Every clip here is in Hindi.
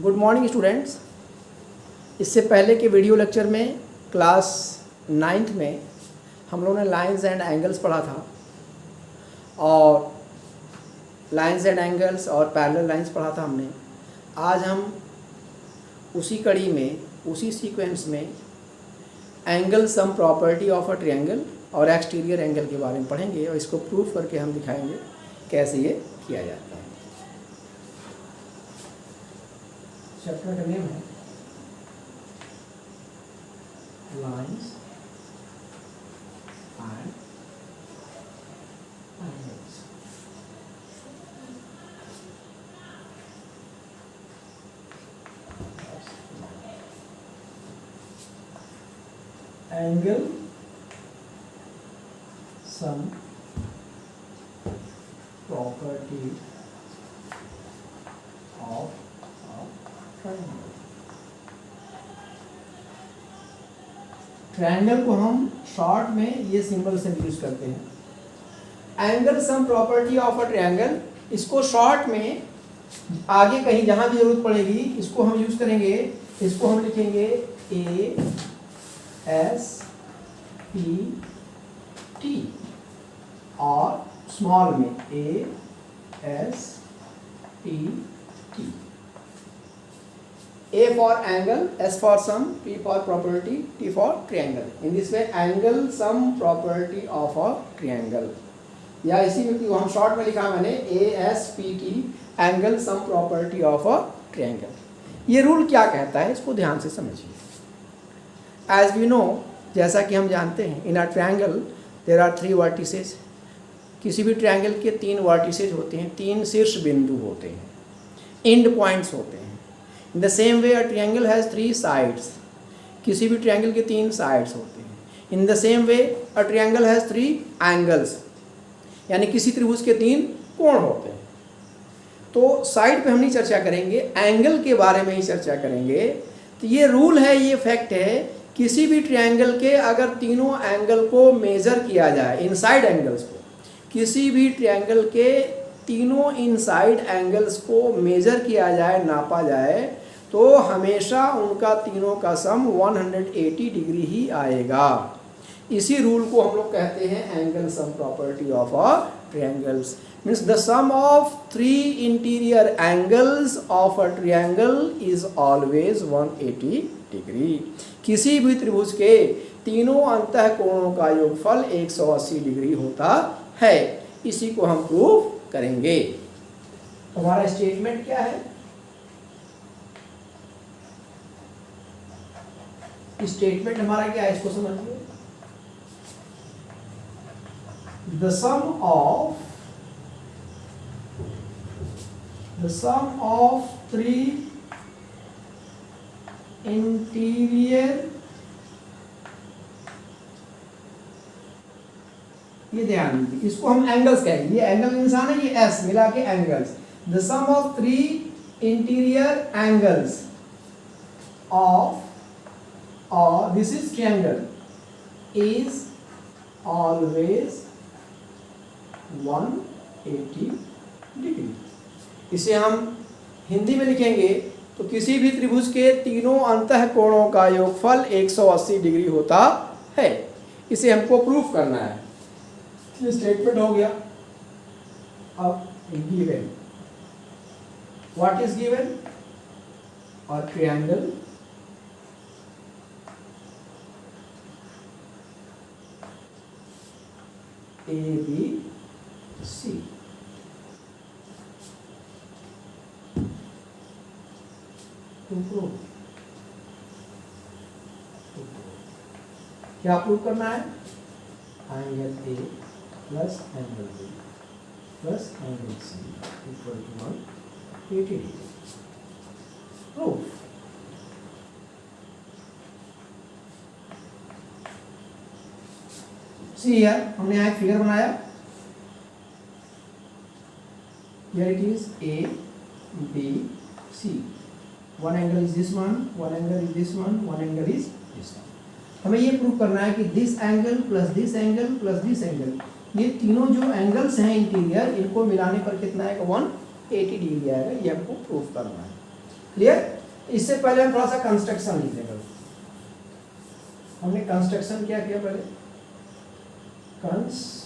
Good morning students. इससे पहले के वीडियो लेक्चर में क्लास 9th में हम लोगों ने लाइंस एंड एंगल्स पढ़ा था और लाइंस एंड एंगल्स और पैरेलल लाइंस पढ़ा था हमने। आज हम उसी कड़ी में, उसी सीक्वेंस में angle sum property of a triangle और एक्सटीरियर एंगल के बारे में पढ़ेंगे और इसको प्रूफ करके हम दिखाएंगे कैसे ये किया जाता है। चैप्टर का नेम है lines and angles. Angle sum property of triangle को हम शॉर्ट में ये सिंबल से यूज करते हैं। Angle sum property of a triangle, इसको शॉर्ट में आगे कहीं जहां भी जरूरत पड़ेगी इसको हम यूज करेंगे। इसको हम लिखेंगे ए एस पी टी और स्मॉल में A S P T. A for angle, S for sum, P for property, T for triangle. In this way, angle sum property of a triangle. या इसी व्यक्ति को हम शॉर्ट में लिखा मैंने ASPT, angle sum property of a triangle. ये रूल क्या कहता है इसको ध्यान से समझिए। As we know, जैसा कि हम जानते हैं, in a triangle there are 3 vertices. किसी भी ट्रायंगल के 3 वर्टिसेज होते हैं, 3 शीर्ष बिंदु होते हैं, एंड पॉइंट्स होते हैं। In the same way, a triangle has 3 sides. किसी भी ट्रायंगल के 3 साइड्स होते हैं। In the same way, a triangle has 3 angles. यानी किसी त्रिभुज के 3 कोण होते हैं। तो साइड पे हम नहीं चर्चा करेंगे, एंगल के बारे में ही चर्चा करेंगे। तो ये रूल है, ये फैक्ट है, किसी भी ट्रायंगल के अगर तीनों एंगल को मेजर किया जाए, इनसाइड एंगल्स को, किसी भी ट्रायंगल के तीनों इनसाइड एंगल्स को मेजर किया जाए, नापा जाए, तो हमेशा उनका तीनों का सम 180 डिग्री ही आएगा। इसी रूल को हम लोग कहते हैं angle sum property of a triangles. Means the sum of 3 interior angles of a triangle is always 180 degree. किसी भी त्रिभुज के तीनों अंतः कोणों का योगफल 180 डिग्री होता है। इसी को हम प्रूफ करेंगे। हमारा स्टेटमेंट क्या है? स्टेटमेंट हमारा क्या है, इसको समझिए। द सम ऑफ 3 इंटीरियर, ये ध्यान दीजिए, इसको हम एंगल्स कहेंगे। ये एंगल इंसान है, ये एस मिला के angles. The sum of 3 interior angles of, और this is triangle, is always 180 degree. इसे हम हिंदी में लिखेंगे तो किसी भी त्रिभुज के तीनों अंतः कोणों का योगफल 180 डिग्री होता है। इसे हमको प्रूफ करना है। ये स्टेटमेंट हो गया। अब गिवन, व्हाट इज गिवन? और ट्रायंगल ABC, क्या प्रूव करना है? Angle A plus angle B plus angle C equal to 180 degree. Proof. See here, हमने यहाँ एक फिगर बनाया। Here it is A B C. One angle is this one, one angle is this one, one angle is this one. हमें ये प्रूव करना है कि this angle plus this angle plus this angle, ये तीनों जो एंगल्स हैं इंटीरियर, इनको मिलाने पर कितना आएगा? 180 डिग्री आएगा। ये हमको प्रूफ करना है। क्लियर? इससे पहले हम थोड़ा सा कंस्ट्रक्शन लिख लेंगे। हमने कंस्ट्रक्शन क्या किया पहले? कंस्ट्रक्शन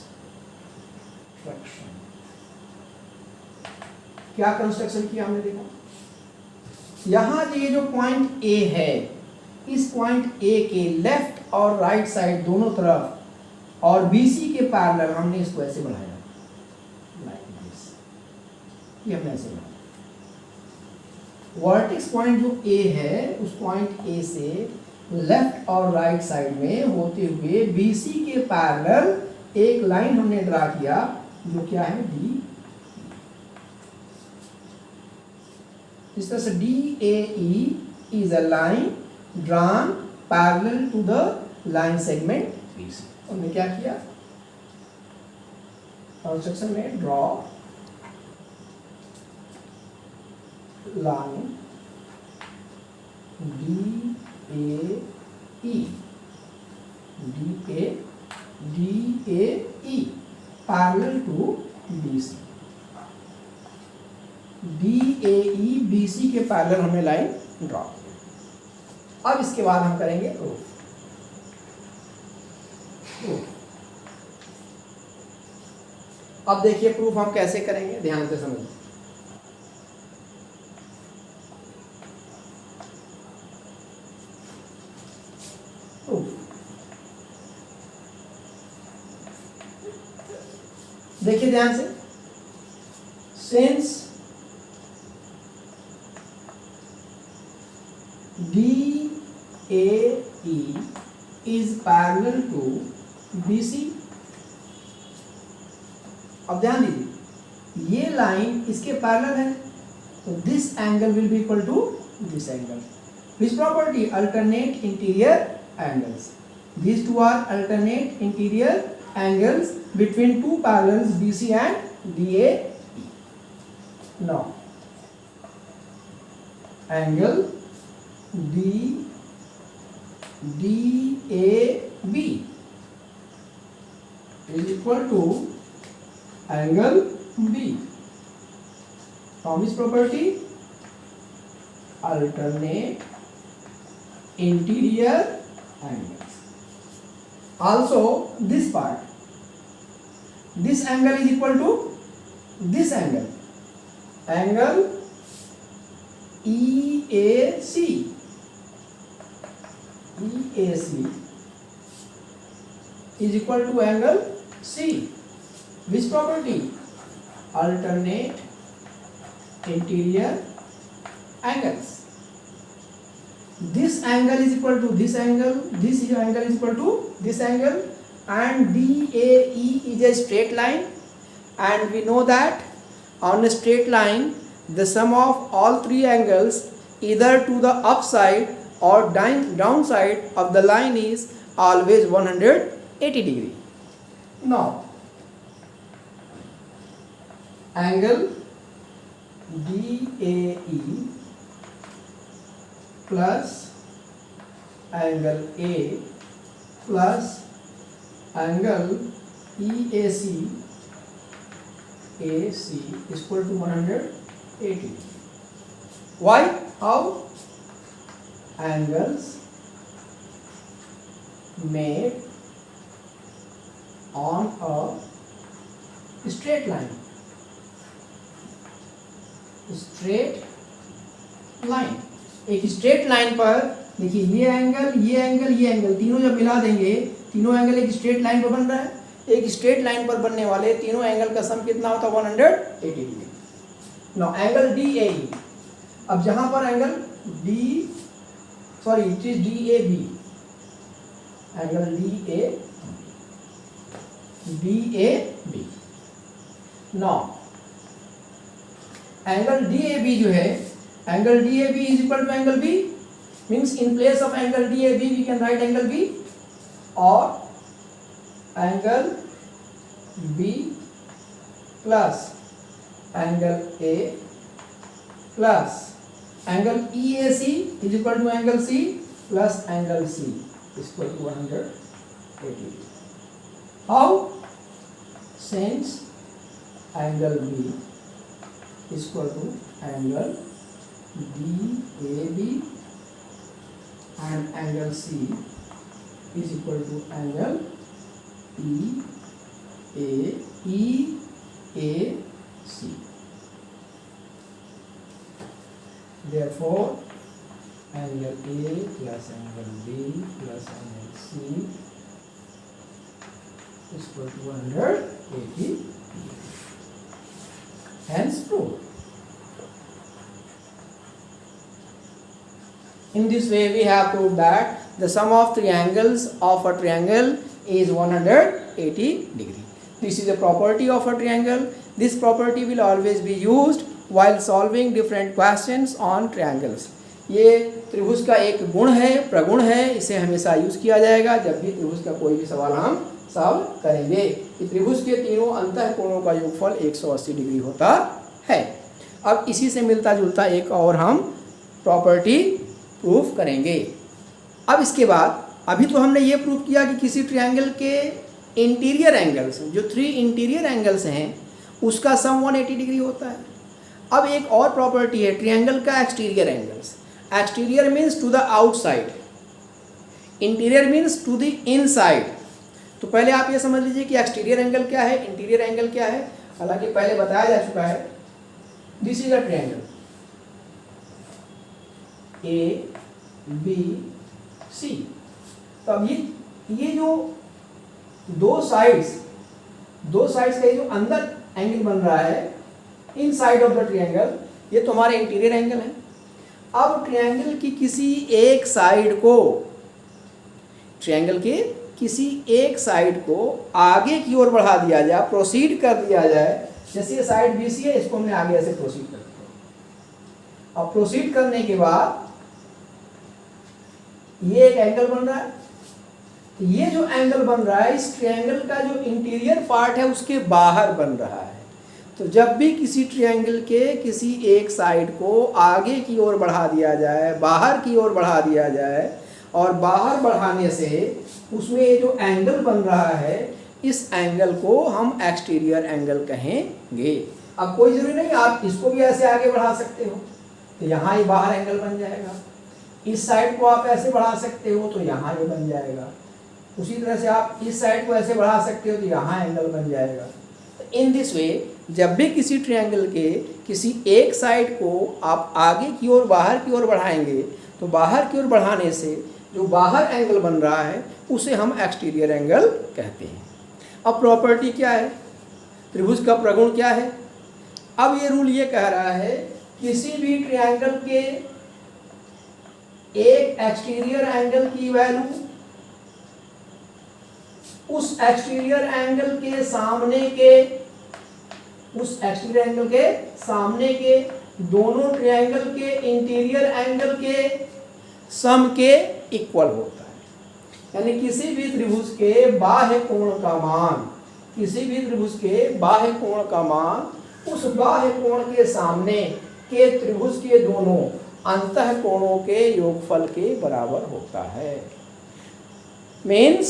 क्या कंस्ट्रक्शन किया हमने देखा। यहां ये जो पॉइंट ए है, इस पॉइंट ए के लेफ्ट और राइट साइड दोनों तरफ और बीसी के पैरेलल हमने इसको ऐसे बनाया, लाइक दिस। ये हमने ऐसे बनाया। वर्टेक्स पॉइंट जो ए है, उस पॉइंट ए से लेफ्ट और राइट साइड में होते हुए बीसी के पैरेलल एक लाइन हमने ड्रा किया, जो क्या है डी। इस तरह से DAE is a line drawn parallel to the line segment BC। हमने क्या किया कंस्ट्रक्शन में? Draw line DAE parallel to BC। DAE BC के पैरेलल हमने लाइन ड्रॉ की। अब इसके बाद हम करेंगे प्रूफ। अब देखिए प्रूफ हम कैसे करेंगे, ध्यान से समझिए। देखिए ध्यान से, since DAE is parallel to BC। अब ध्यान दीजिए, ये लाइन इसके पैरेलल है, तो this angle will be equal to this angle. Which property? Alternate interior angles. These two are alternate interior angles between two parallels BC and DAE। Now, angle DAB is equal to angle B from this property, alternate interior angles। Also this part, this angle is equal to this angle, angle EAC is equal to angle C। Which property? Alternate interior angles। This angle is equal to this angle, this angle is equal to this angle, and DAE is a straight line, and we know that on a straight line the sum of all three angles either to the upside or downside of the line is always 180 degree। Now angle DAE plus angle A plus angle EAC is equal to 180। Why? How? Angles made on a straight line, एक स्ट्रेट लाइन पर देखिए, ये एंगल, ये एंगल, ये एंगल, तीनों जब मिला देंगे, तीनों एंगल एक स्ट्रेट लाइन पर बन रहा है। एक स्ट्रेट लाइन पर बनने वाले तीनों एंगल का सम कितना होता है? 180 डिग्री। नाउ एंगल DAE, अब जहां पर angle it is DAB, angle DAB। Now angle DAB जो है, angle DAB is equal to angle B, means in place of angle DAB we can write angle B, or angle B plus angle A plus angle EAC is equal to angle C plus angle C is equal to 180। How? Since angle B is equal to angle DAB and angle C is equal to angle EAC. Therefore, angle A plus angle B plus angle C is equal to 180. Hence proved. In this way, we have proved that the sum of triangles of a triangle is 180 degree. This is a property of a triangle. This property will always be used while solving different questions on triangles. ये त्रिभुज का एक गुण है, प्रगुण है, इसे हमेशा यूज किया जाएगा जब भी त्रिभुज का कोई भी सवाल हम सॉल्व करेंगे कि त्रिभुज के तीनों अंतःकोणों का योगफल 180 डिग्री होता है। अब इसी से मिलता जुलता एक और हम प्रॉपर्टी प्रूफ करेंगे। अब इसके बाद अभी तो हमने ये प्रूफ किया कि किसी ट्रायंगल के इंटीरियर एंगल्स, जो 3 इंटीरियर एंगल्स हैं, उसका सम 180 डिग्री होता है। अब एक और प्रॉपर्टी है ट्रायंगल का exterior angles. Exterior means to the outside, interior means to the inside. तो पहले आप ये समझ लीजिए कि एक्सटीरियर एंगल क्या है, इंटीरियर एंगल क्या है। हालांकि पहले बताया जा चुका है। This is a triangle ABC। तो अब ये जो दो साइड्स का जो अंदर एंगल बन रहा है इन साइड ऑफ द ट्रायंगल, ये तो हमारे इंटीरियर एंगल है। अब ट्रायंगल की किसी एक साइड को आगे की ओर बढ़ा दिया जाए, प्रोसीड कर दिया जाए। जैसे ये साइड BC है, इसको हमने आगे ऐसे प्रोसीड कर दिया। अब प्रोसीड करने के बाद ये एक एंगल बन रहा है। ये जो एंगल बन रहा है, इस ट्रायंगल का जो इंटीरियर पार्ट है उसके बाहर बन रहा है। तो जब भी किसी ट्रायंगल के किसी एक साइड को आगे की ओर बढ़ा दिया जाए, बाहर की ओर बढ़ा दिया जाए, और बाहर बढ़ाने से उसमें ये जो एंगल बन रहा है, इस एंगल को हम एक्सटीरियर एंगल कहेंगे। अब कोई जरूरी नहीं, आप इसको भी ऐसे आगे बढ़ा सकते हो तो यहाँ ये बाहर एंगल बन जाएगा। इस साइड को आप ऐसे बढ़ा सकते हो तो यहाँ ये बन जाएगा। उसी तरह से आप इस साइड को ऐसे बढ़ा सकते हो तो यहाँ एंगल बन जाएगा। इन दिस वे, जब भी किसी ट्रायंगल के किसी एक साइड को आप आगे की ओर, बाहर की ओर बढ़ाएंगे, तो बाहर की ओर बढ़ाने से जो बाहर एंगल बन रहा है उसे हम एक्सटीरियर एंगल कहते हैं। अब प्रॉपर्टी क्या है, त्रिभुज का प्रगुण क्या है। अब ये रूल ये कह रहा है किसी भी ट्रायंगल के एक एक्सटीरियर एंगल की वैल्यू उस एक्सटीरियर एंगल के सामने के दोनों ट्रायंगल के इंटीरियर एंगल के सम के इक्वल होता है। यानी किसी भी त्रिभुज के बाह्य कोण का मान उस बाह्य कोण के सामने के त्रिभुज के दोनों अंतः कोणों के योगफल के बराबर होता है। Means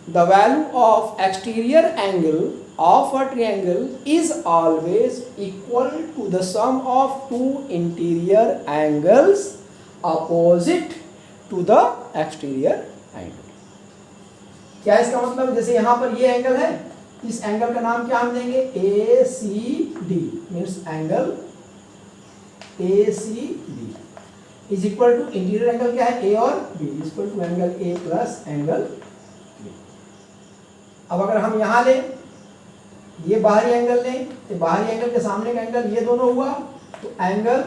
the value of exterior angle of a triangle is always equal to the sum of two interior angles opposite to the exterior angle। क्या इसका मतलब, जैसे यहाँ पर ये एंगल है, इस एंगल का नाम क्या हम देंगे, ACD। Means angle ACD is equal to interior angle क्या है, A और B is equal to angle A plus angle. अब अगर हम यहाँ लें, ये बाहरी एंगल लें, तो बाहरी एंगल के सामने का एंगल ये दोनों हुआ, तो angle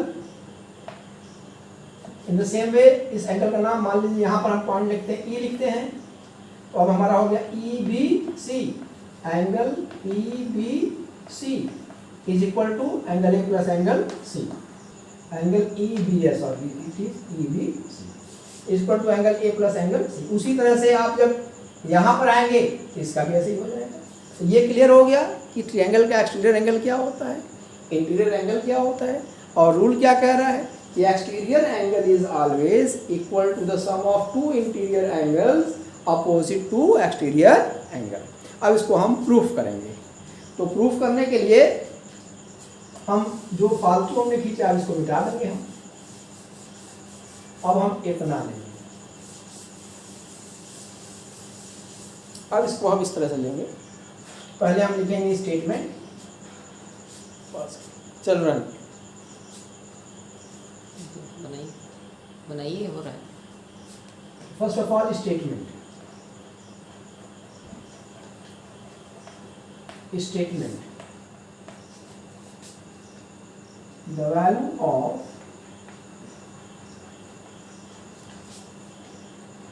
in the same way इस एंगल का नाम मान लीजिए, यहाँ पर हम पॉइंट लिखते हैं, E लिखते हैं, तो अब हमारा हो गया EBC। Angle EBC is equal to angle A plus angle C। Angle EBS और it is EBC is equal to angle A plus angle C। उसी तरह से आप जब यहाँ पर आएंगे तो इसका भी ऐसे ही हो जाएगा। तो ये क्लियर हो गया कि ट्रायंगल का एक्सटीरियर एंगल क्या होता है, इंटीरियर एंगल क्या होता है, और रूल क्या कह रहा है कि exterior angle is always equal to the sum of two interior angles opposite to exterior angle. अब इसको हम प्रूफ करेंगे। तो प्रूफ करने के लिए हम जो फालतू हमने खींचा अब इसको मिटा देंगे हम। अब हम इतना लेंगे, अब इसको हम इस तरह से लेंगे। पहले हम लिखेंगे स्टेटमेंट, चल रन बनाइए हो रहा है। First of all statement the value of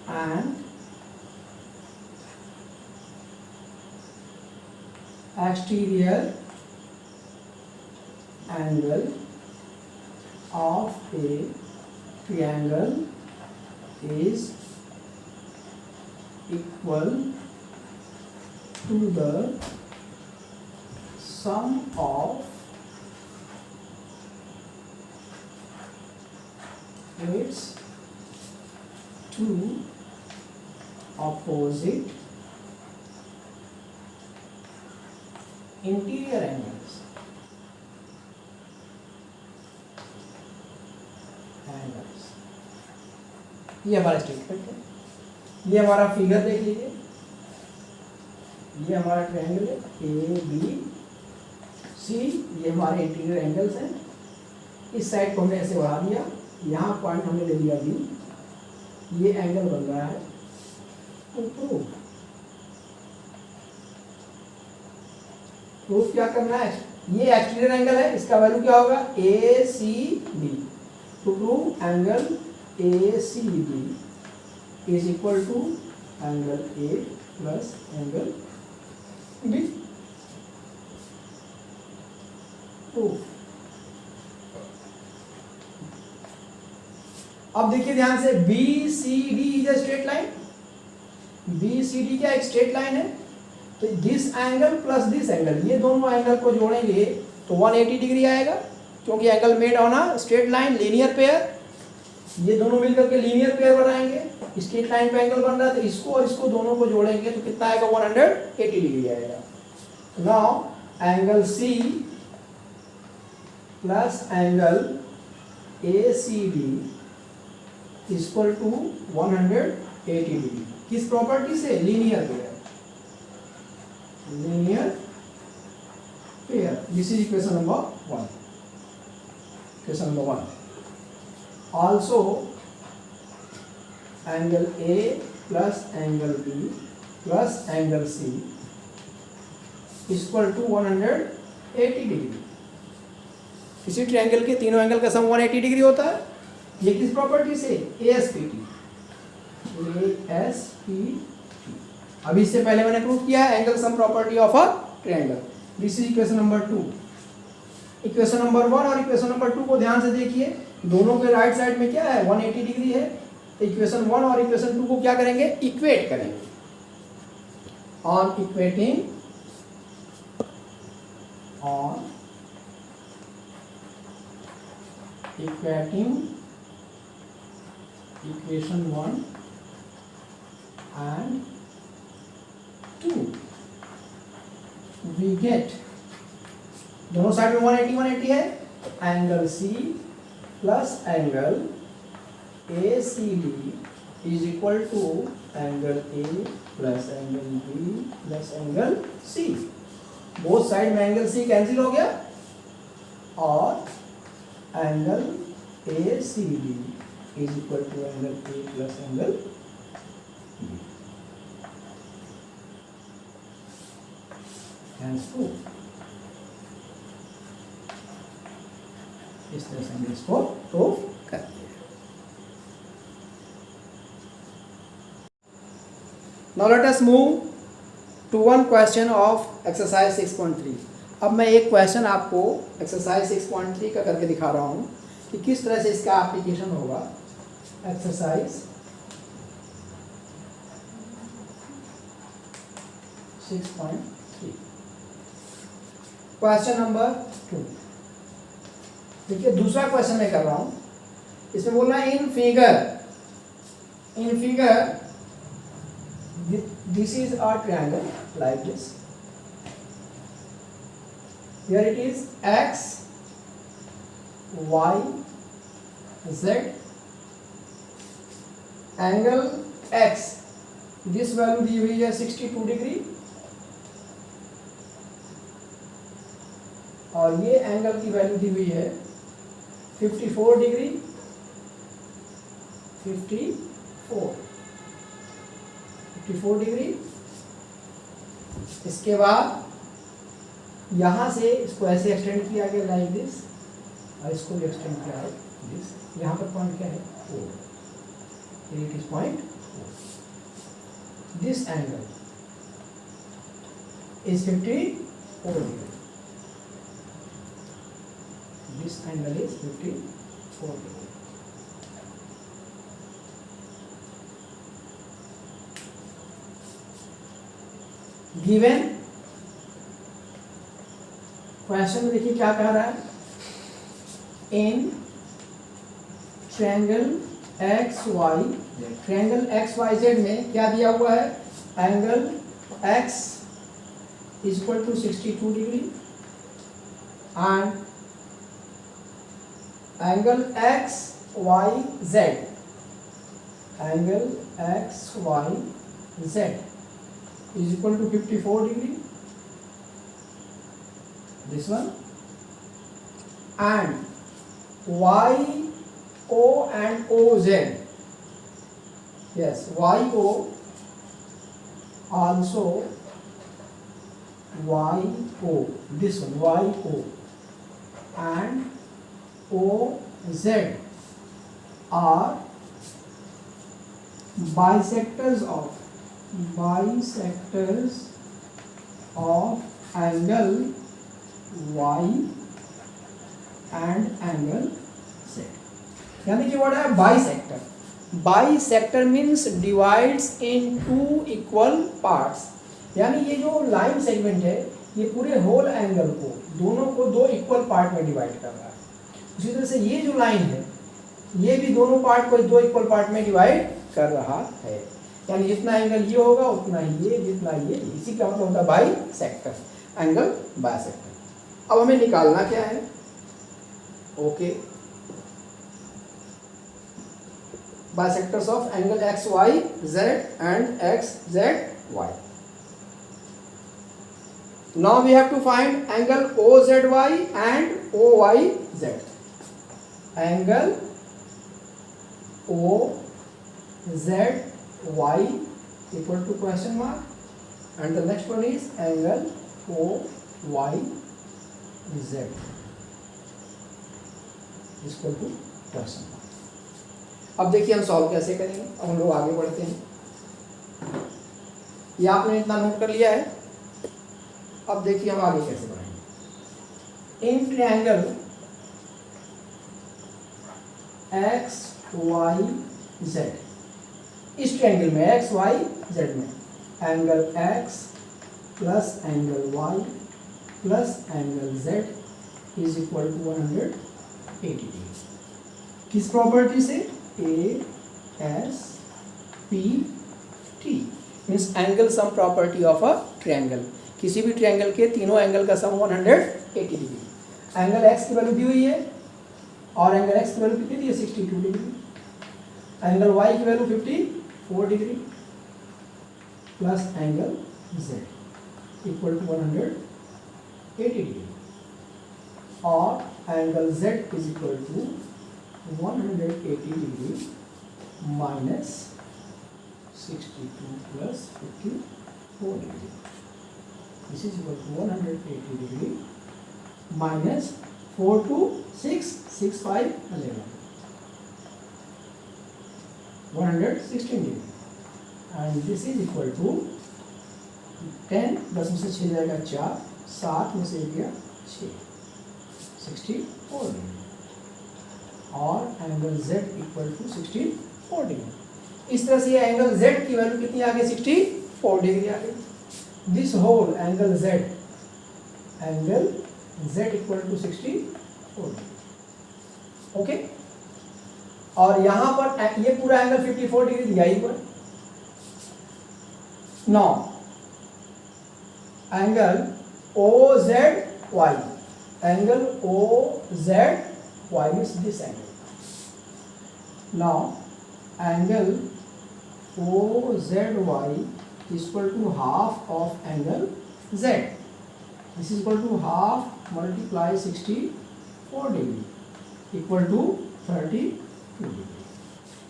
an exterior angle of a triangle is equal to the sum of its two opposite interior angles. ये हमारा स्टेटमेंट है। ये हमारा फिगर देख लीजिए, ये हमारा ट्रायंगल है ABC, ये हमारे इंटीरियर एंगल्स हैं। इस साइड को हमने ऐसे बढ़ा दिया, यहाँ पॉइंट हमने ले लिया B, ये एंगल बन रहा है प्रूफ क्या करना है, ये एक्सटीरियर एंगल है, इसका वैल्यू क्या होगा ACB। To prove angle ACB is equal to angle A plus angle B. Proof. अब देखिए ध्यान से, BCD is a straight line. BCD क्या एक स्ट्रेट लाइन है, तो this angle plus this angle, ये दोनों एंगल को जोड़ेंगे तो 180 डिग्री आएगा, क्योंकि angle made on a straight line linear pair. ये दोनों मिलकर के लीनियर पेयर बनाएंगे, स्ट्रेट लाइन पे एंगल बन रहा है, तो इसको और इसको दोनों को जोड़ेंगे तो कितना आएगा 180 डिग्री आएगा। Now angle C plus angle ACD equal to 180 degree. किस प्रॉपर्टी से, linear pair, linear pair. This is equation number 1। Equation number 1 also angle A plus angle B plus angle C equal to 180 degree. किसी ट्रायंगल के तीनों एंगल का सम 180 डिग्री होता है। ये किस प्रॉपर्टी से, ASPT। अभी इससे पहले मैंने प्रूव किया है angle sum property of a triangle. This is equation number 2। Equation number 1 और इक्वेशन नंबर 2 को ध्यान से देखिए, दोनों के राइट साइड में क्या है 180 डिग्री है, तो इक्वेशन 1 और इक्वेशन 2 को क्या करेंगे, इक्वेट करेंगे। On equating equation 1 and 2 we get, दोनों साइड में 180 है, angle C plus angle ACD is equal to angle A plus angle B plus angle C। Both side में एंगल C कैंसिल हो गया और angle ACD is equal to angle A plus angle B। Hence proof। इस तरह से हमने इसको प्रूफ कर दिया। Now let us move to one question of exercise 6.3। अब मैं एक क्वेश्चन आपको एक्सरसाइज 6.3 का करके दिखा रहा हूँ कि किस तरह से इसका एप्लीकेशन होगा। Exercise 6.3 question number 2। देखिए दूसरा क्वेश्चन मैं कर रहा हूं, इसमें बोलना है in figure this is a triangle like this, here it is x Y Z, angle X, this value दी हुई है 62 डिग्री, और ये एंगल की वैल्यू दी हुई है 54 डिग्री, 54 डिग्री। इसके बाद यहाँ से इसको ऐसे एक्सटेंड किया गया लाइक दिस, और इसको भी एक्सटेंड किया है दिस। यहाँ पर पॉइंट क्या है? O, it is point O। This angle is 54 degree, this angle is 54 degree. Given question में देखिए क्या कह रहा है, in triangle X Y Z, triangle X Y Z में क्या दिया हुआ है, angle X is equal to 62 degree and angle X Y Z, angle X Y Z is equal to 54 degree, this one, and YO and OZ, yes, YO also, YO, this one, YO and OZ are bisectors of angle Y and angle Z। यानी कि what है bisector, bisector means divides in two equal parts, यानी ये जो लाइन सेगमेंट है ये पूरे होल एंगल को, दोनों को दो इक्वल पार्ट में डिवाइड कर रहा है। उसी तरह से ये जो लाइन है ये भी दोनों पार्ट को दो इक्वल पार्ट में डिवाइड कर रहा है, यानी जितना एंगल ये होगा उतना ही ये, जितना ये, इसी का मतलब होता है bisector, angle bisector. अब हमें निकालना क्या है, okay, bisectors of angle X Y Z and X Z Y. Now we have to find angle O Z Y and O Y Z, angle O Z y equal to question mark, and the next one is angle OYZ equal to question mark। अब देखिए हम सॉल्व कैसे करेंगे, अब हम लोग आगे बढ़ते हैं। ये आपने इतना नोट कर लिया है, अब देखिए हम आगे कैसे बढ़ेंगे। इन ट्रायंगल XYZ, इस ट्रायंगल में एक्स वाई जेड में angle X plus angle Y plus angle Z is equal to 180 degree. किस प्रॉपर्टी से? ASPT means angle sum property of a triangle, किसी भी ट्रायंगल के तीनों एंगल का सम 180 डिग्री। एंगल एक्स की वैल्यू दी हुई है और एंगल एक्स की वैल्यू कितनी दी है? 62 डिग्री। एंगल वाई की value 54 degree plus angle Z equal to 180 degree, और angle Z is equal to 180 degree minus 62 प्लस 54 degree, this is equal to 180 degree minus 4 to 6, 6 5 11, 116 degree, and this is equal to 10, 10 में से 6 जाएगा 4, 7 में से गया 6, 64 डिग्री, और angle Z equal to 64 degree. इस तरह से ये एंगल Z की वैल्यू कितनी आ गई? 64 डिग्री आ गई। This whole angle Z equal to 64 degree, okay. और यहां पर ये पूरा एंगल 54 डिग्री दिया ही पर। Now angle OZY, angle OZY y means this angle. Now angle OZY is equal to half of angle Z. This is equal to half multiply 64 degree equal to 32 degree.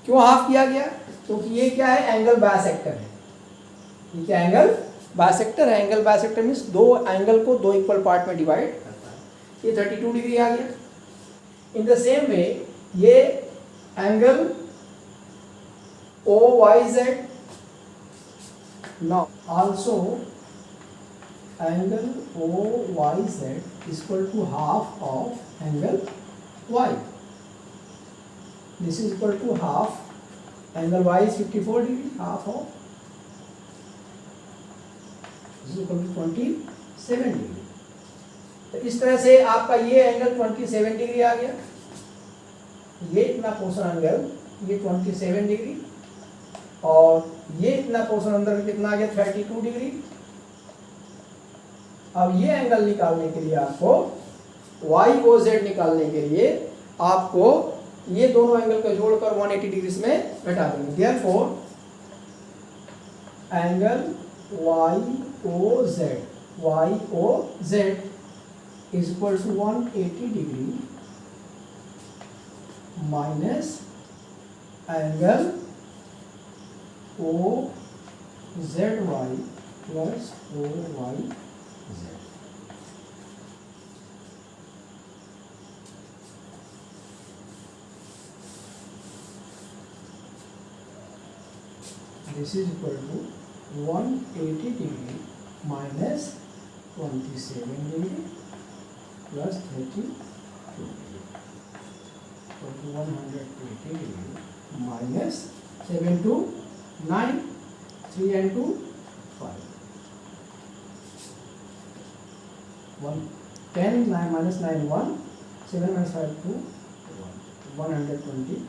क्यों हाफ किया गया? क्योंकि ये क्या है, एंगल बायसेक्टर है. ये क्या एंगल बायसेक्टर है. एंगल बायसेक्टर मीन्स दो एंगल को दो इक्वल पार्ट में डिवाइड करता है. ये 32 डिग्री आ गया. इन द सेम वे ये angle OYZ, now also angle OYZ is equal to half of angle Y. This is equal to half. Angle Y is 54 degree. Half of this is equal to 27 degree. तो इस तरह से आपका ये एंगल 27 डिग्री आ गया. ये इतना पोर्शन एंगल ये 27 डिग्री और ये इतना पोर्शन अंदर कितना आ गया 32 डिग्री. अब ये एंगल निकालने के लिए आपको YOZ निकालने के लिए आपको ये दोनों एंगल को जोड़कर 180 डिग्री में घटा देंगे. Therefore angle YOZ is equal to 180 degree minus angle OZY plus OYZ. This is equal to 180 degree minus 27 degree plus 32 degree. So 180 degree minus 7 to 9, 3 and 2, 5. 1, 10, 9 minus 9, 1, 7 minus 5, 2, 1. 120